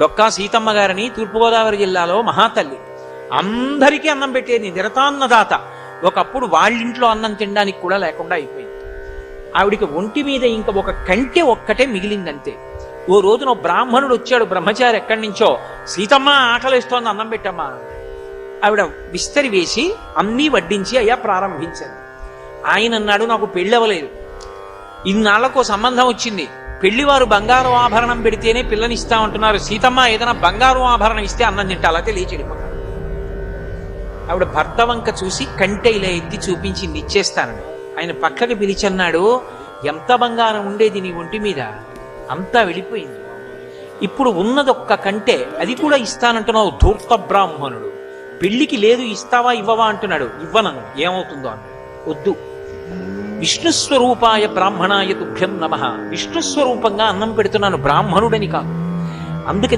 డొక్కా సీతమ్మ గారిని తూర్పుగోదావరి జిల్లాలో మహాతల్లి, అందరికీ అన్నం పెట్టేది, నిరతాన్నదాత. ఒకప్పుడు వాళ్ళింట్లో అన్నం తినడానికి కూడా లేకుండా అయిపోయింది. ఆవిడికి ఒంటి మీద ఇంకా ఒక కంటె ఒక్కటే మిగిలిందంతే. ఓ రోజున బ్రాహ్మణుడు వచ్చాడు, బ్రహ్మచారి ఎక్కడి నుంచో, సీతమ్మ ఆకలిస్తోంది అన్నం పెట్టమ్మా. ఆవిడ విస్తరి వేసి అన్నీ వడ్డించి అయ్యా ప్రారంభించాడు. ఆయన అన్నాడు, నాకు పెళ్ళవలేదు, ఇన్నాళ్లకు సంబంధం వచ్చింది, పెళ్లివారు బంగారు ఆభరణం పెడితేనే పిల్లనిస్తామంటున్నారు, సీతమ్మ ఏదైనా బంగారు ఆభరణం ఇస్తే అన్నం తింటే అలా లేచి వెళ్ళిపోతాడు. ఆవిడ భర్త వంక చూసి కంటె ఇలా ఎత్తి చూపించింది, ఇచ్చేస్తానని. ఆయన పక్కకి పిలిచన్నాడు, ఎంత బంగారం ఉండేది నీ ఒంటి మీద, అంతా వెళ్ళిపోయింది, ఇప్పుడు ఉన్నదొక్క కంటె, అది కూడా ఇస్తానంటున్నావు, ధూర్త బ్రాహ్మణుడు. పెళ్లికి లేదు, ఇస్తావా ఇవ్వవా అంటున్నాడు. ఇవ్వనను, ఏమవుతుందో అన్నాడు. వద్దు, విష్ణుస్వరూపాయ బ్రాహ్మణాయ తుభ్యం నమః, విష్ణుస్వరూపంగా అన్నం పెడుతున్నాను, బ్రాహ్మణుడని కాదు. అందుకే